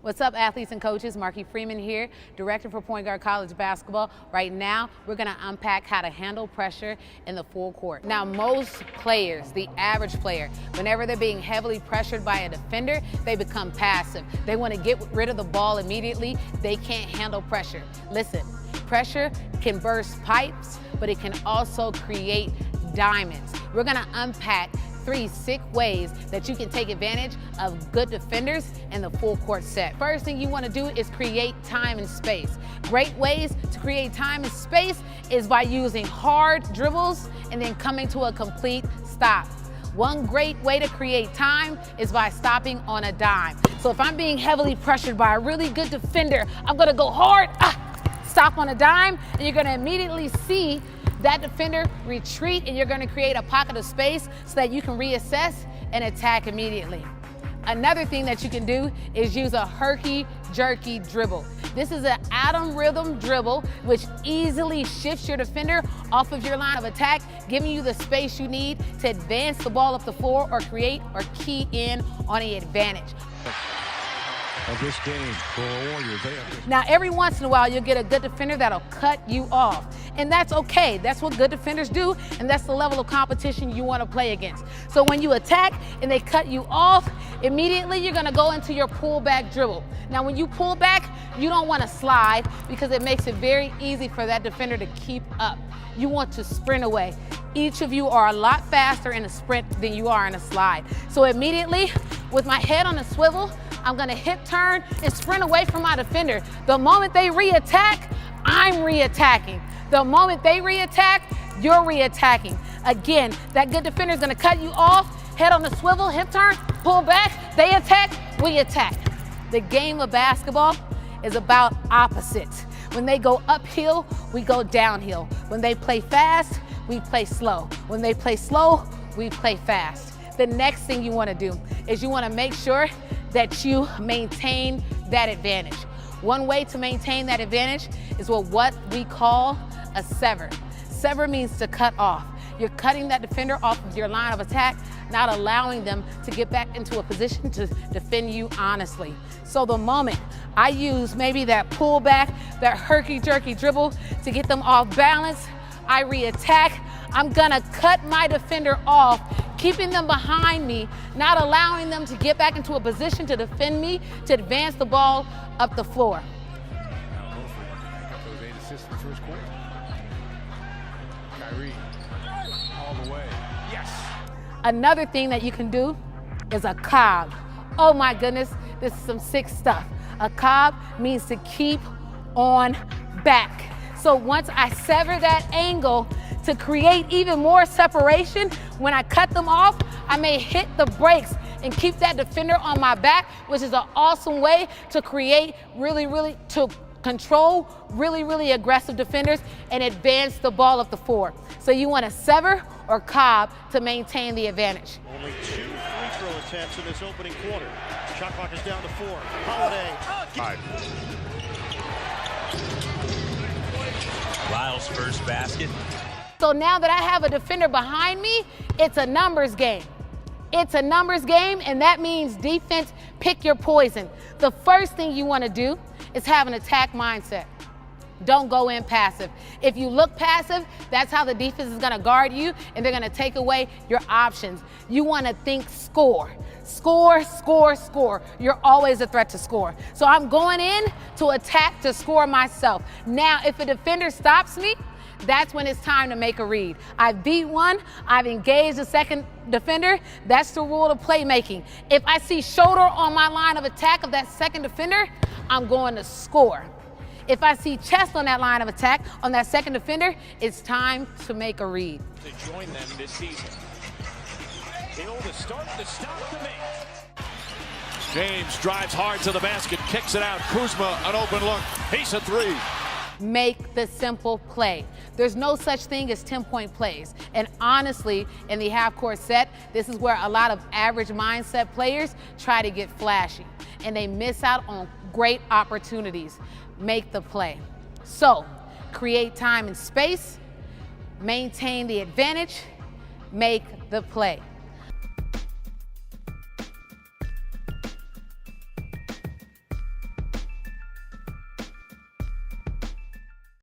What's up, athletes and coaches? Marky Freeman here, Director for Point Guard College Basketball. Right now, we're gonna unpack how to handle pressure in the full court. Now, most players, the average player, whenever they're being heavily pressured by a defender, they become passive. They wanna get rid of the ball immediately. They can't handle pressure. Listen, pressure can burst pipes, but it can also create diamonds. We're gonna unpack 3 sick ways that you can take advantage of good defenders in the full court set. First thing you want to do is create time and space. Great ways to create time and space is by using hard dribbles and then coming to a complete stop. One great way to create time is by stopping on a dime. So if I'm being heavily pressured by a really good defender, I'm gonna go hard, stop on a dime, and you're gonna immediately see that defender retreat, and you're gonna create a pocket of space so that you can reassess and attack immediately. Another thing that you can do is use a herky-jerky dribble. This is an atom rhythm dribble which easily shifts your defender off of your line of attack, giving you the space you need to advance the ball up the floor or create or key in on the advantage. Of this game for Warriors. Now, every once in a while, you'll get a good defender that'll cut you off. And that's okay. That's what good defenders do, and that's the level of competition you want to play against. So when you attack and they cut you off, immediately you're going to go into your pull-back dribble. Now, when you pull back, you don't want to slide because it makes it very easy for that defender to keep up. You want to sprint away. Each of you are a lot faster in a sprint than you are in a slide. So immediately, with my head on a swivel, I'm gonna hip turn and sprint away from my defender. The moment they re-attack, I'm re-attacking. The moment they re-attack, you're re-attacking. Again, that good defender is gonna cut you off, head on the swivel, hip turn, pull back, they attack, we attack. The game of basketball is about opposites. When they go uphill, we go downhill. When they play fast, we play slow. When they play slow, we play fast. The next thing you wanna do is you wanna make sure that you maintain that advantage. One way to maintain that advantage is what we call a sever. Sever means to cut off. You're cutting that defender off of your line of attack, not allowing them to get back into a position to defend you honestly. So the moment I use maybe that pullback, that herky-jerky dribble to get them off balance, I re-attack, I'm gonna cut my defender off, keeping them behind me, not allowing them to get back into a position to defend me, to advance the ball up the floor. Those 8 assists in the first quarter. Kyrie, all the way. Yes. Another thing that you can do is a cob. Oh my goodness, this is some sick stuff. A cob means to keep on back. So once I sever that angle, to create even more separation, when I cut them off, I may hit the brakes and keep that defender on my back, which is an awesome way to create to control really aggressive defenders and advance the ball up the floor. So you want to sever or cob to maintain the advantage. Only 2 free throw attempts in this opening quarter. Shot clock is down to 4. Holiday. Lyle's first basket. So now that I have a defender behind me, it's a numbers game. It's a numbers game, and that means defense, pick your poison. The first thing you want to do is have an attack mindset. Don't go in passive. If you look passive, that's how the defense is going to guard you, and they're going to take away your options. You want to think score. Score, score, score. You're always a threat to score. So I'm going in to attack to score myself. Now, if a defender stops me, that's when it's time to make a read. I've beat one, I've engaged a second defender. That's the rule of playmaking. If I see shoulder on my line of attack of that second defender, I'm going to score. If I see chest on that line of attack on that second defender, it's time to make a read. To join them this season. Hill to start the stop to make. James drives hard to the basket, kicks it out. Kuzma, an open look. He's a 3. Make the simple play. There's no such thing as 10-point plays. And honestly, in the half-court set, this is where a lot of average mindset players try to get flashy, and they miss out on great opportunities. Make the play. So, create time and space, maintain the advantage, make the play.